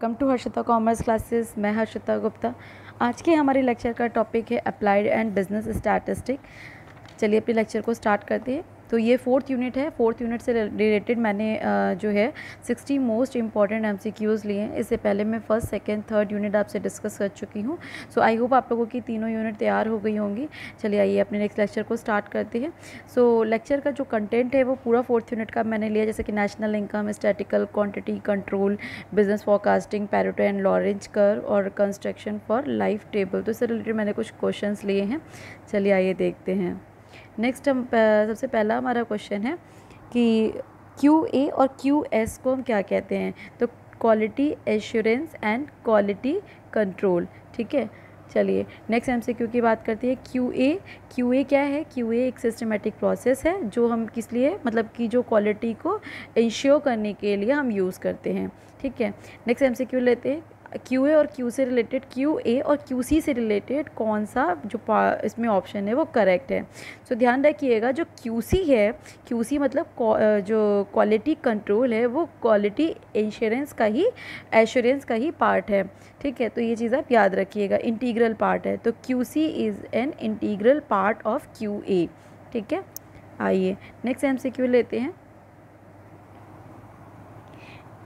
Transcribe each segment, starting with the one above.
Welcome to Harshita commerce classes. मैं हर्षिता गुप्ता। आज के हमारे लेक्चर का टॉपिक है अप्लाइड एंड बिजनेस स्टैटिस्टिक। चलिए अपने लेक्चर को स्टार्ट करते हैं। तो ये 4th यूनिट है। 4th यूनिट से रिलेटेड मैंने जो है 60 मोस्ट इंपॉर्टेंट MCQs लिए हैं। इससे पहले मैं फर्स्ट, सेकंड, थर्ड यूनिट आपसे डिस्कस कर चुकी हूँ। सो आई होप आप लोगों की तीनों यूनिट तैयार हो गई होंगी। चलिए आइए अपने नेक्स्ट लेक्चर को स्टार्ट करते हैं। सो लेक्चर का जो कंटेंट है वो पूरा 4th यूनिट का मैंने लिया, जैसे कि national income, statistical quantity control, business forecasting, Pareto and Lorentz curve और कंस्ट्रक्शन फॉर लाइफ टेबल। तो इससे रिलेटेड मैंने कुछ क्वेश्चंस लिए हैं। चलिए आइए देखते हैं। नेक्स्ट हम सबसे पहला हमारा क्वेश्चन है कि QA और QS को हम क्या कहते हैं। तो quality assurance and quality control. ठीक है, चलिए नेक्स्ट MCQ की बात करते हैं। QA क्या है? QA एक सिस्टमेटिक प्रोसेस है जो हम किस लिए, मतलब कि जो क्वालिटी को इंश्योर करने के लिए हम यूज़ करते हैं। ठीक है, नेक्स्ट MCQ लेते हैं। QA और Q से रिलेटेड, QA और QC से रिलेटेड कौन सा जो इसमें ऑप्शन है वो करेक्ट है। सो ध्यान रखिएगा, जो QC है, QC मतलब जो क्वालिटी कंट्रोल है, वो क्वालिटी एश्योरेंस का ही पार्ट है। ठीक है, तो ये चीज़ आप याद रखिएगा, इंटीग्रल पार्ट है। तो QC is an integral part of QA। ठीक है, आइए नेक्स्ट MCQ लेते हैं।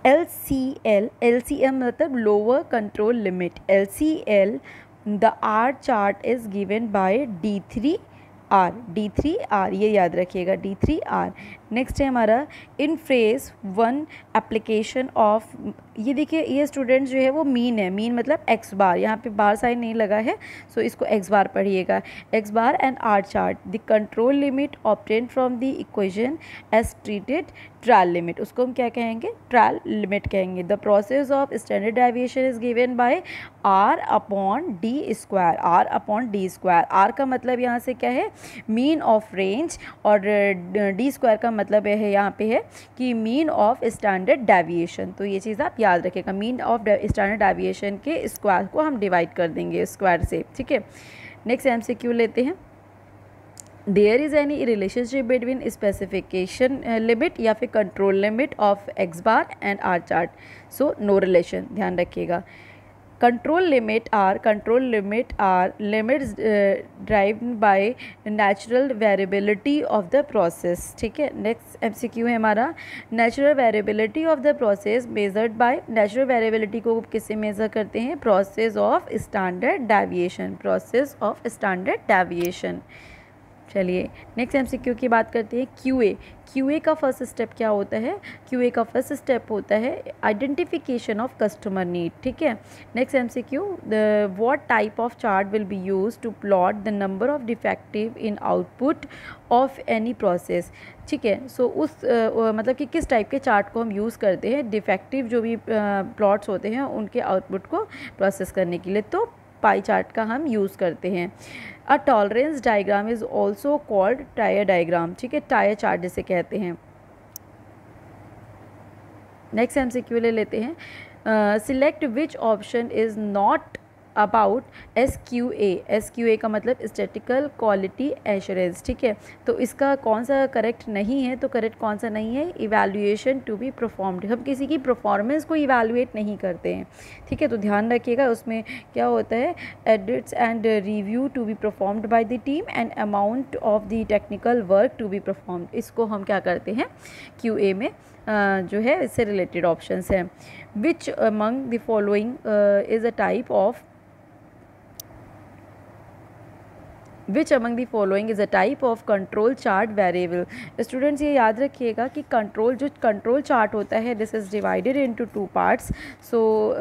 LCM मतलब lower control limit. LCL the R chart is given bye D3R, ये याद रखिएगा, D3R। नेक्स्ट है हमारा इन फ्रेज वन एप्लीकेशन ऑफ, ये देखिए ये स्टूडेंट जो है वो मीन है। मीन मतलब x बार, यहाँ पे बार साइन नहीं लगा है, सो इसको x बार पढ़िएगा। x bar and R chart the control limit obtain from the equation as treated trial limit, उसको हम क्या कहेंगे? ट्रायल लिमिट कहेंगे। The process of standard deviation is given by R upon D square. R का मतलब यहाँ से क्या है? मीन ऑफ रेंज, और D स्क्वायर का मतलब है यहाँ पे है कि मीन ऑफ स्टैंडर्ड डेविएशन। तो ये चीज़ आप याद रखिएगा, मीन ऑफ स्टैंडर्ड डेविएशन के स्क्वायर को हम डिवाइड कर देंगे स्क्वायर से। ठीक है, नेक्स्ट MCQ लेते हैं। There is any relationship between specification limit या फिर control limit of x bar and R chart? So no relation, ध्यान रखिएगा। Control limit are limits derived by natural variability of the process. ठीक है, next MCQ है हमारा। Natural variability of the process measured by, natural variability को किससे measure करते हैं? Process of standard deviation. चलिए नेक्स्ट MCQ की बात करते हैं। QA का फर्स्ट स्टेप क्या होता है? QA का फर्स्ट स्टेप होता है आइडेंटिफिकेशन ऑफ कस्टमर नीड। ठीक है, next MCQ, what type of chart will be use to plot the number of defective in output of any process. ठीक है, सो उस मतलब कि किस टाइप के चार्ट को हम यूज़ करते हैं डिफेक्टिव जो भी प्लॉट्स होते हैं उनके आउटपुट को प्रोसेस करने के लिए? तो पाई चार्ट का हम यूज़ करते हैं। A tolerance diagram is also called tier diagram. ठीक है, टायर चार्ट जिसे कहते हैं। नेक्स्ट MCQ ले लेते हैं। Select which option is not about SQA का मतलब स्टैटिकल क्वालिटी एश्योरेंस। ठीक है, तो इसका कौन सा करेक्ट नहीं है? तो करेक्ट कौन सा नहीं है? Evaluation to be performed. हम किसी की परफॉर्मेंस को इवैल्यूएट नहीं करते हैं। ठीक है, तो ध्यान रखिएगा, उसमें क्या होता है? Audits and review to be performed by the team and amount of the technical work to be performed. इसको हम क्या करते हैं? QA में जो है इससे रिलेटेड ऑप्शंस हैं। Which among the following is a type of Which among the following is a type of control chart variable? Students ये याद रखिएगा कि कंट्रोल चार्ट होता है, this is divided into 2 parts. So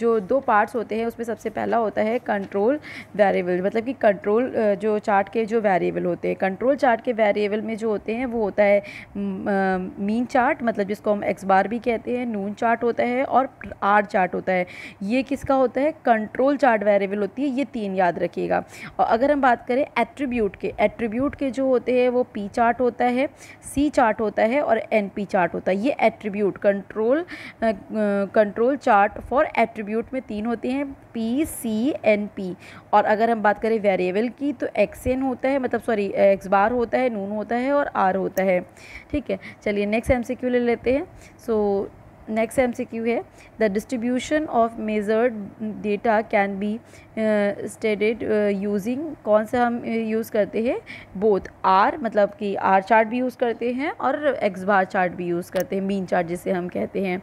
जो 2 पार्ट्स होते हैं उसमें सबसे पहला होता है कंट्रोल वेरिएबल, मतलब कि कंट्रोल जो चार्ट के जो वेरिएबल होते हैं। कंट्रोल चार्ट के वेरिएबल में जो होते हैं वो होता है मीन चार्ट, मतलब जिसको हम x बार भी कहते हैं, नून चार्ट होता है और R चार्ट होता है। ये किसका होता है? कंट्रोल चार्ट वेरिएबल होती है। ये 3 याद रखिएगा। और अगर हम बात करें एट्रीब्यूट के जो होते हैं वो P चार्ट होता है, C चार्ट होता है और NP चार्ट होता है। ये attribute control chart for attribute में 3 होते हैं, P, C, NP। और अगर हम बात करें वेरिएबल की तो XN होता है, मतलब सॉरी x बार होता है, नून होता है और R होता है। ठीक है, चलिए नेक्स्ट MCQ ले लेते हैं। सो नेक्स्ट MCQ है the distribution of measured data can be stated using, कौन सा हम यूज़ करते हैं, बोथ आर, मतलब कि आर चार्ट भी यूज़ करते हैं और एक्स बार चार्ट भी यूज़ करते हैं, मीन चार्ट जिसे हम कहते हैं।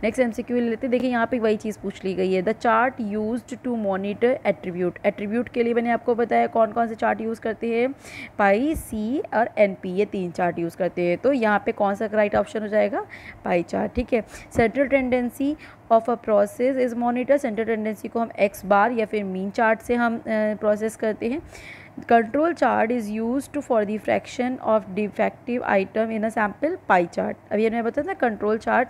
नेक्स्ट MCQ लेते हैं। देखिए यहाँ पे वही चीज़ पूछ ली गई है, the chart used to monitor attribute. Attribute के लिए मैंने आपको बताया कौन कौन से चार्ट यूज़ करते हैं, पाई, सी और NP, ये 3 चार्ट यूज़ करते हैं। तो यहाँ पे कौन सा राइट ऑप्शन हो जाएगा, पाई चार्ट। ठीक है। Central tendency of a process is monitor, central tendency को हम एक्स बार या फिर मीन चार्ट से हम प्रोसेस करते हैं। Control chart is used for the fraction of defective item in a sample, pie chart. अभी मैंने बताया था कंट्रोल चार्ट,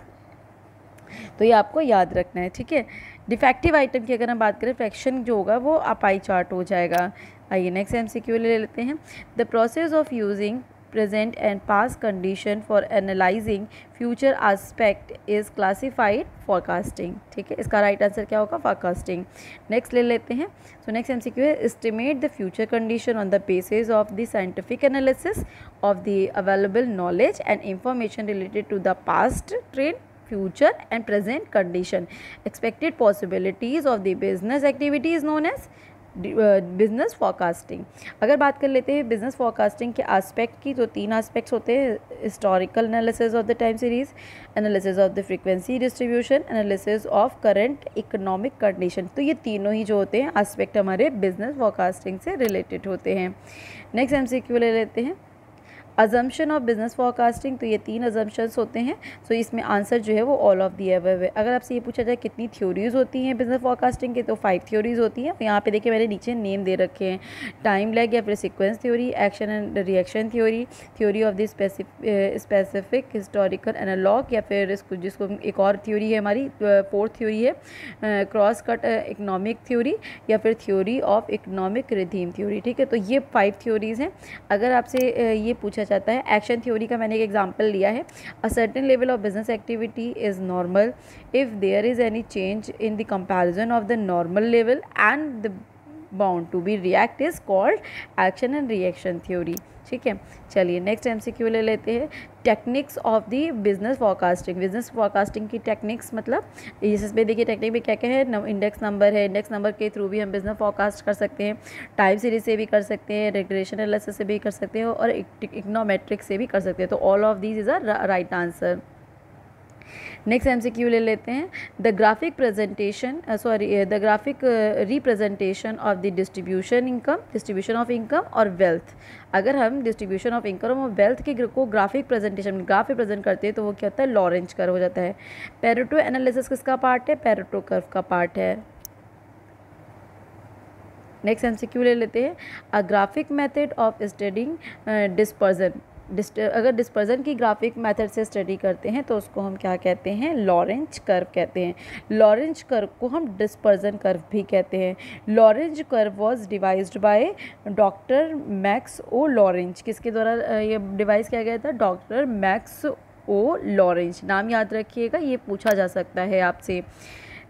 तो ये आपको याद रखना है। ठीक है। डिफेक्टिव आइटम की अगर हम बात करें, फ्रैक्शन जो होगा वो पाई चार्ट हो जाएगा। आइए नेक्स्ट MCQ ले लेते हैं। The process of using present and past condition for analyzing future aspect is classified forecasting। ठीक है, इसका राइट आंसर क्या होगा, forecasting। नेक्स्ट ले लेते हैं। सो नेक्स्ट MCQ है estimate the future condition on the basis of the scientific analysis of the available knowledge and information related to the past trend, future and present condition, expected possibilities of the business activity is known as business forecasting. अगर बात कर लेते हैं business forecasting के aspect की, तो 3 aspects होते हैं, historical analysis of the time series, analysis of the frequency distribution, analysis of current economic condition. तो ये तीनों ही जो होते हैं एस्पेक्ट हमारे बिजनेस फॉरकास्टिंग से रिलेटेड होते हैं। नेक्स्ट MCQ ले लेते हैं। अजम्पशन ऑफ बिजनेस फॉरकास्टिंग, तो ये 3 अजम्पशंस होते हैं। सो इसमें आंसर जो है वो ऑल ऑफ दी अबव है। अगर आपसे ये पूछा जाए कितनी थ्योरीज होती हैं बिजनेस फॉरकास्टिंग के, तो 5 थ्योरीज होती हैं। यहाँ पे देखिए मैंने नीचे नेम दे रखे हैं, टाइम लैग या फिर sequence theory, action and reaction theory, theory of the specific historical analog, या फिर इसको जिसको एक और थ्योरी है हमारी 4th थ्योरी है क्रॉस कट इकोनॉमिक थ्योरी, या फिर थ्योरी ऑफ इकोनॉमिक रिदीम थ्योरी। ठीक है, तो ये 5 थ्योरीज हैं। अगर आपसे ये पूछा जाता है, एक्शन थ्योरी का मैंने एक एग्जांपल लिया है, a certain level of business activity is normal if there is any change in the comparison of the normal level and the bound to be react is called action and reaction theory. ठीक है, चलिए next MCQ ले लेते हैं। Techniques of the business forecasting, business forecasting की techniques, मतलब इसमें देखिए टेक्निक में क्या क्या है, इंडेक्स नंबर है, इंडेक्स नंबर के थ्रू भी हम बिजनेस फॉरकास्ट कर सकते हैं, टाइम सीरीज से भी कर सकते हैं, रिग्रेशन एनालिसिस से भी कर सकते हैं और इकोनोमेट्रिक से भी कर सकते हैं। तो all of these is a right answer. Next MCQ ले लेते हैं। The graphic presentation the graphic representation of the distribution of income और वेल्थ। अगर हम डिस्ट्रीब्यूशन ऑफ इनकम और वेल्थ के को ग्राफिक प्रेजेंटेशन ग्राफ में प्रेजेंट करते हैं तो वो क्या होता है, लॉरेंज कर्व हो जाता है। पेरेटो एनालिसिस किसका पार्ट है, पेरेटो कर्व का पार्ट है। नेक्स्ट MCQ ले लेते हैं। अ graphic method of studying dispersion, अगर डिस्पर्जन की ग्राफिक मेथड से स्टडी करते हैं तो उसको हम क्या कहते हैं, लॉरेंज कर्व कहते हैं। लॉरेंज कर्व को हम डिस्पर्जन कर्व भी कहते हैं। Lorenz curve was devised by doctor Max O Lorenz. किसके द्वारा ये डिवाइस किया गया था, डॉक्टर मैक्स ओ लॉरेंज। नाम याद रखिएगा, ये पूछा जा सकता है आपसे।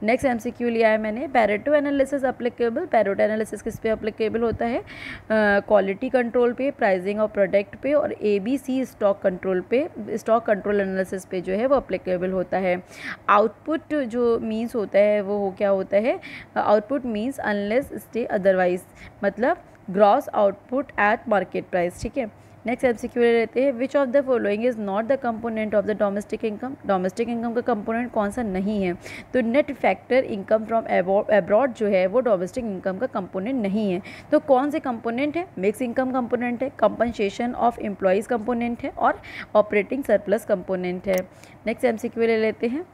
नेक्स्ट MCQ लिया है मैंने, Pareto analysis applicable. Pareto analysis किस पे अप्लीकेबल होता है, क्वालिटी कंट्रोल पे, प्राइसिंग ऑफ प्रोडक्ट पे और ABC स्टॉक कंट्रोल पे, स्टॉक कंट्रोल एनालिसिस पे जो है वो अप्लीकेबल होता है। आउटपुट जो मीन्स होता है वो क्या होता है, output means unless stay otherwise, मतलब gross output at market price. ठीक है, नेक्स्ट MCQ ले लेते हैं। Which of the following is not the component of the domestic income. Domestic income का कंपोनेंट कौन सा नहीं है, तो net factor income from abroad जो है वो डोमेस्टिक इनकम का कंपोनेंट नहीं है। तो कौन से कंपोनेंट है, मिक्स इनकम कंपोनेंट है, कंपनसेशन ऑफ एम्प्लॉयज़ कंपोनेंट है और ऑपरेटिंग सरप्लस कंपोनेंट है। नेक्स्ट MCQ ले लेते हैं।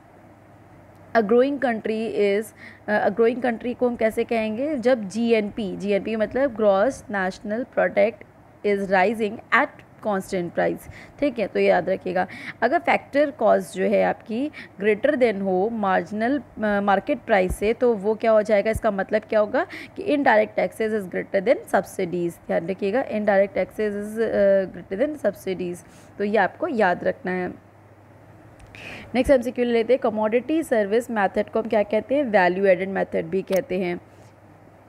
अ ग्रोइंग कंट्री को हम कैसे कहेंगे, जब GNP मतलब gross national product is rising at constant price. ठीक है, तो ये याद रखिएगा। अगर फैक्टर कॉस्ट जो है आपकी ग्रेटर देन हो मार्जिनल मार्केट प्राइस से, तो वो क्या हो जाएगा, इसका मतलब क्या होगा कि indirect taxes is greater than subsidies. ध्यान रखिएगा, indirect taxes is greater than subsidies, तो ये आपको याद रखना है। नेक्स्ट MCQ ले लेते हैं। कमोडिटी सर्विस मैथड को हम क्या कहते हैं, वैल्यू एडेड मैथड भी कहते हैं।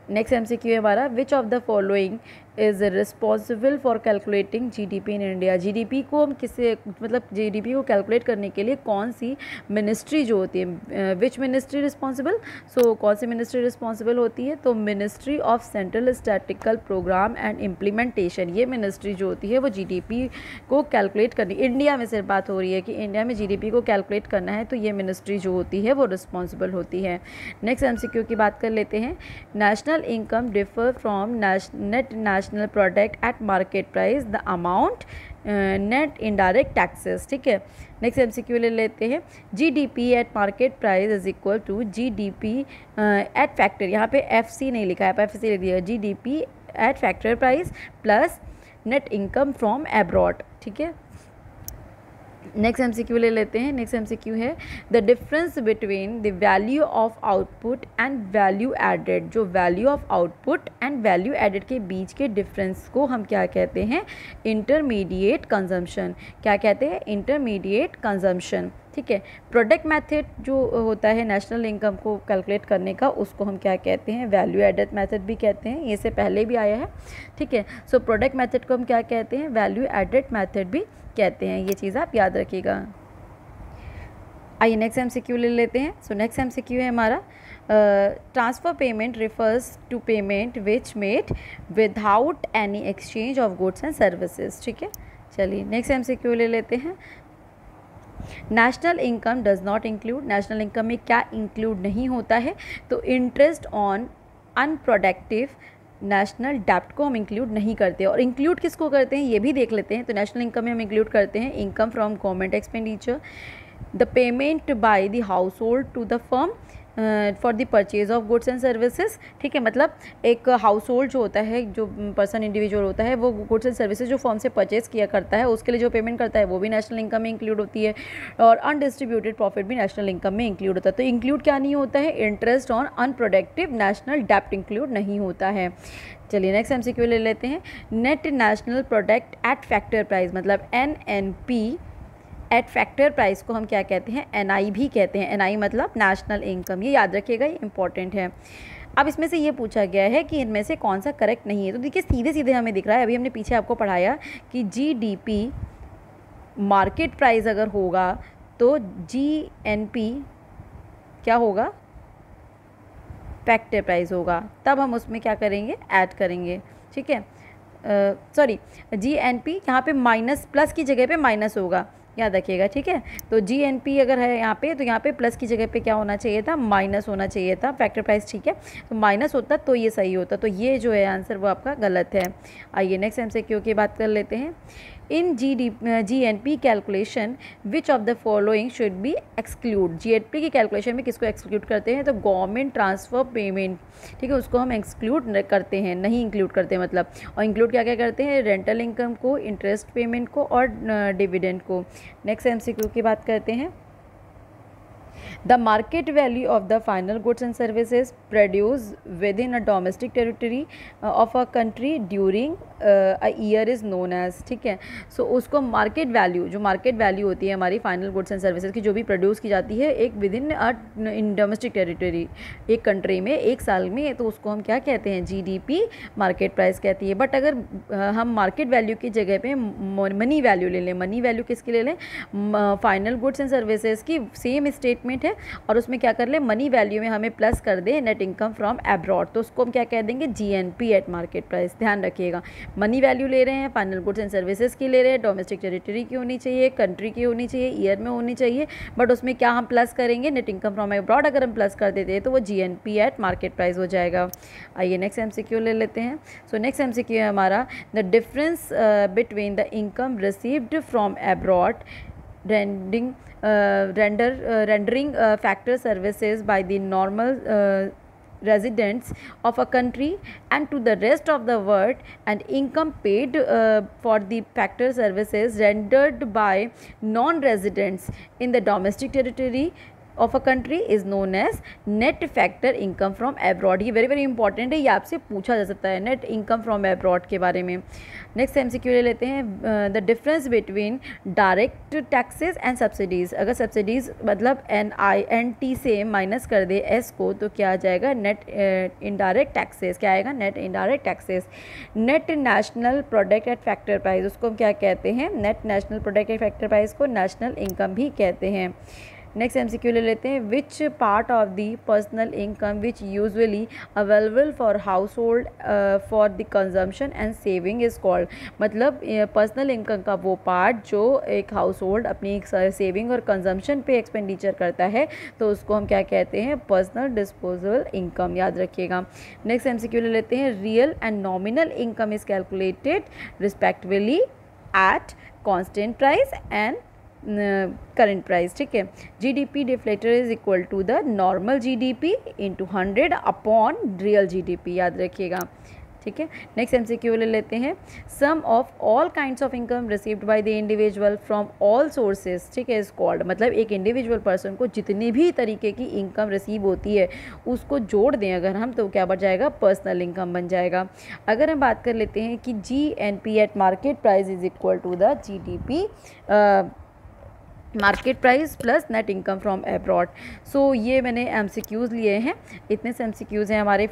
नेक्स्ट MCQ है हमारा, विच of the following is responsible for calculating GDP in India. GDP को हम किसे मतलब जीडीपी को कैलकुलेट करने के लिए कौन सी मिनिस्ट्री जो होती है, विच मिनिस्ट्री रिस्पॉन्सिबल, सो कौन सी मिनिस्ट्री रिस्पॉन्सिबल होती है, तो ministry of central statistical program and implementation. ये मिनिस्ट्री जो होती है वो जीडीपी को कैलकुलेट करनी, इंडिया में सिर्फ बात हो रही है कि इंडिया में जीडीपी को कैलकुलेट करना है, तो ये मिनिस्ट्री जो होती है वो रिस्पॉन्सिबल होती है। नेक्स्ट एमसीक्यू की बात कर लेते हैं। National income differ from net national product at market price, the amount net indirect taxes. ठीक है, नेक्स्ट एमसीक्यू ले लेते हैं। GDP at market price is equal to GDP at factor, यहाँ पे एफसी नहीं लिखा है, एफसी लिख दिया, GDP at factor price plus net income from abroad. ठीक है, नेक्स्ट एमसीक्यू ले लेते हैं। नेक्स्ट एमसीक्यू है the difference between the value of output and value added. जो value of output and value added के बीच के डिफरेंस को हम क्या कहते हैं, इंटरमीडिएट कंजम्पशन। क्या कहते हैं, इंटरमीडिएट कंजम्पशन। ठीक है, प्रोडक्ट मेथड जो होता है नेशनल इनकम को कैलकुलेट करने का, उसको हम क्या कहते हैं, वैल्यू एडेड मेथड भी कहते हैं, ये से पहले भी आया है। ठीक है, सो प्रोडक्ट मेथड को हम क्या कहते हैं, वैल्यू एडेड मेथड भी कहते हैं, ये चीज़ आप याद रखिएगा। आइए नेक्स्ट एमसीक्यू ले लेते हैं। सो नेक्स्ट एमसीक्यू है हमारा, transfer payment refers to payment which made without any exchange of goods and services. ठीक है, चलिए नेक्स्ट एमसीक्यू ले लेते हैं। National income does not include, national income में क्या इंक्लूड नहीं होता है, तो इंटरेस्ट ऑन अनप्रोडक्टिव नेशनल डेप्ट को हम इंक्लूड नहीं करते। और इंक्लूड किसको करते हैं ये भी देख लेते हैं। तो नेशनल इनकम में हम इंक्लूड करते हैं income from government expenditure, the payment by the household to the firm for the purchase of goods and services. ठीक है, मतलब एक हाउस होल्ड जो होता है, जो पर्सन इंडिविजुअल होता है, वो गुड्स एंड सर्विसेज जो फर्म से परचेज किया करता है, उसके लिए जो पेमेंट करता है वो भी नेशनल इनकम में इंक्लूड होती है। और अनडिस्ट्रीब्यूटेड प्रॉफिट भी नेशनल इनकम में इंक्लूड होता है। तो इंक्लूड क्या नहीं होता है, इंटरेस्ट ऑन अनप्रोडक्टिव नेशनल डेप्ट इंक्लूड नहीं होता है। चलिए नेक्स्ट एमसीक्यू ले लेते हैं। Net national product at factor price, मतलब NNP एट फैक्टर प्राइस को हम क्या कहते हैं, NI भी कहते हैं। NI मतलब नेशनल इनकम, ये याद रखिएगा, ये इंपॉर्टेंट है। अब इसमें से ये पूछा गया है कि इनमें से कौन सा करेक्ट नहीं है। तो देखिए सीधे सीधे हमें दिख रहा है, अभी हमने पीछे आपको पढ़ाया कि GDP मार्केट प्राइस अगर होगा तो GNP क्या होगा, फैक्टर प्राइस होगा, तब हम उसमें क्या करेंगे, ऐड करेंगे। ठीक है, सॉरी GNP यहाँ पे माइनस, प्लस की जगह पे माइनस होगा, याद रखिएगा। ठीक है, तो GNP अगर है यहाँ पे, तो यहाँ पे प्लस की जगह पे क्या होना चाहिए था, माइनस होना चाहिए था फैक्टर प्राइस। ठीक है, तो माइनस होता तो ये सही होता, तो ये जो है आंसर वो आपका गलत है। आइए नेक्स्ट एमसीक्यू की बात कर लेते हैं। इन GNP calculation which of the following should be exclude. GNP की कैलकुलेशन में किसको एक्सक्लूड करते हैं, तो गवर्नमेंट ट्रांसफ़र पेमेंट। ठीक है, उसको हम एक्सक्लूड करते हैं, नहीं इंक्लूड करते मतलब। और इंक्लूड क्या क्या करते हैं, रेंटल इनकम को, इंटरेस्ट पेमेंट को और डिविडेंड को। नेक्स्ट एमसीक्यू की बात करते हैं। The market value of the final goods and services produced within a domestic territory of a country during a year is known as। ठीक है, सो उसको मार्केट वैल्यू, जो मार्केट वैल्यू होती है हमारी फाइनल गुड्स एंड सर्विसेज की, जो भी प्रोड्यूस की जाती है एक विद इन डोमेस्टिक टेरिटरी, एक कंट्री में एक साल में, तो उसको हम क्या कहते हैं, GDP मार्केट प्राइस कहती है। बट अगर हम मार्केट वैल्यू की जगह पे मनी वैल्यू ले लें, मनी वैल्यू किसकी ले लें, फाइनल गुड्स एंड सर्विसेज की सेम स्टेटमेंट है, और उसमें क्या कर ले, मनी वैल्यू में हमें प्लस कर दे नेट इनकम फ्रॉम एब्रॉड, तो उसको हम क्या कह देंगे, GNP एट मार्केट प्राइस। ध्यान रखिएगा, मनी वैल्यू ले रहे हैं, फाइनल गुड्स एंड सर्विसेज की ले रहे हैं, डोमेस्टिक टेरिटरी की होनी चाहिए, कंट्री की होनी चाहिए, ईयर में होनी चाहिए, बट उसमें क्या हम प्लस करेंगे, नेट इनकम फ्रॉम एब्रॉड। अगर हम प्लस कर देते हैं तो वो GNP एट मार्केट प्राइस हो जाएगा। आइए नेक्स्ट एमसीक्यू ले लेते हैं। सो नेक्स्ट एमसीक्यू है हमारा, the difference between the income received from abroad rendering factor services by the normal residents of a country and to the rest of the world, and income paid for the factor services rendered by non-residents in the domestic territory of a country is known as net factor income from abroad. ये very very important है, ये आपसे पूछा जा सकता है net income from abroad के बारे में। नेक्स्ट MCQ ले लेते हैं, the difference between direct taxes and subsidies. अगर सब्सिडीज़ मतलब NINT से माइनस कर दे S को तो क्या आ जाएगा, नेट इनडायरेक्ट टैक्सेस। क्या आएगा, net indirect taxes. Net national product at factor price, उसको हम क्या कहते हैं, net national product at factor price को नेशनल इनकम भी कहते हैं। नेक्स्ट MCQ ले लेते हैं, which part of the personal income which usually available for house hold for the consumption and saving is called. मतलब पर्सनल इनकम का वो पार्ट जो एक हाउस होल्ड अपनी सेविंग और कंजम्पशन पे एक्सपेंडिचर करता है तो उसको हम क्या कहते हैं, पर्सनल डिस्पोजेबल इनकम, याद रखिएगा। नेक्स्ट MCQ ले लेते हैं, real and nominal income is calculated respectively at constant price and current price. ठीक है, GDP deflator is equal to the normal GDP into 100 upon real GDP, याद रखिएगा। ठीक है, नेक्स्ट MCQ ले लेते हैं, sum of all kinds of income received by the individual from all sources. ठीक है, इज कॉल्ड, मतलब एक इंडिविजुअल पर्सन को जितनी भी तरीके की इनकम रिसीव होती है उसको जोड़ दें अगर हम, तो क्या बन जाएगा, पर्सनल इनकम बन जाएगा। अगर हम बात कर लेते हैं कि GNP at market price is equal to the GDP market price plus net income from abroad. So ये मैंने MCQs लिए हैं, इतने से MCQs हैं हमारे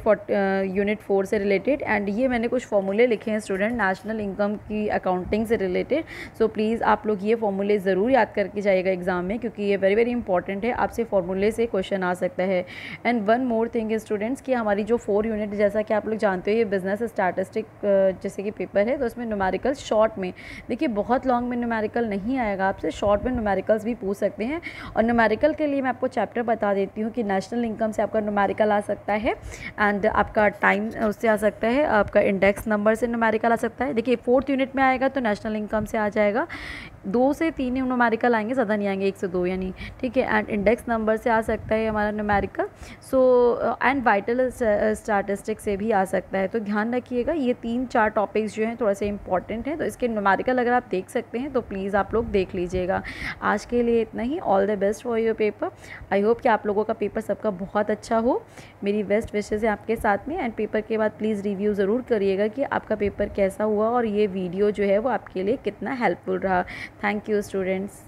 यूनिट 4 से रिलेटेड। एंड ये मैंने कुछ फॉर्मूले लिखे हैं स्टूडेंट नेशनल इनकम की अकाउंटिंग से रिलेटेड। सो प्लीज़ आप लोग ये फॉर्मूले ज़रूर याद करके जाइएगा एग्जाम में, क्योंकि ये वेरी वेरी इंपॉर्टेंट है, आपसे फॉर्मूले से क्वेश्चन आ सकता है। एंड वन मोर थिंग है स्टूडेंट्स कि हमारी जो 4 यूनिट, जैसा कि आप लोग जानते हो ये बिजनेस स्टैटिस्टिक जैसे कि पेपर है, तो उसमें न्यूमेरिकल शॉर्ट में, देखिए बहुत लॉन्ग में न्यूमेरिकल नहीं आएगा, आपसे शॉर्ट में न्यूमेरिकल्स भी पूछ सकते हैं। और न्यूमेरिकल के लिए मैं आपको चैप्टर बता देती हूँ कि नेशनल इनकम से आपका न्यूमेरिकल आ सकता है एंड आपका टाइम उससे आ सकता है, आपका इंडेक्स नंबर से न्यूमेरिकल आ सकता है। देखिए 4th यूनिट में आएगा तो नेशनल इनकम से आ जाएगा, 2 से 3 न्यूमेरिकल आएंगे, ज़्यादा नहीं आएंगे, 1 से 2 यानी। ठीक है, एंड इंडेक्स नंबर से आ सकता है हमारा numerical. So and vital statistics से भी आ सकता है। तो ध्यान रखिएगा ये 3-4 टॉपिक्स जो हैं थोड़ा सा इंपॉर्टेंट हैं, तो इसके न्यूमेरिकल अगर आप देख सकते हैं तो प्लीज़ आप लोग देख लीजिएगा। आज के लिए इतना ही। All the best for your paper. I hope कि आप लोगों का पेपर सबका बहुत अच्छा हो। मेरी बेस्ट विशेज़ है आपके साथ में। एंड पेपर के बाद प्लीज़ रिव्यू ज़रूर करिएगा कि आपका पेपर कैसा हुआ और ये वीडियो जो है वो आपके लिए कितना हेल्पफुल रहा। Thank you students.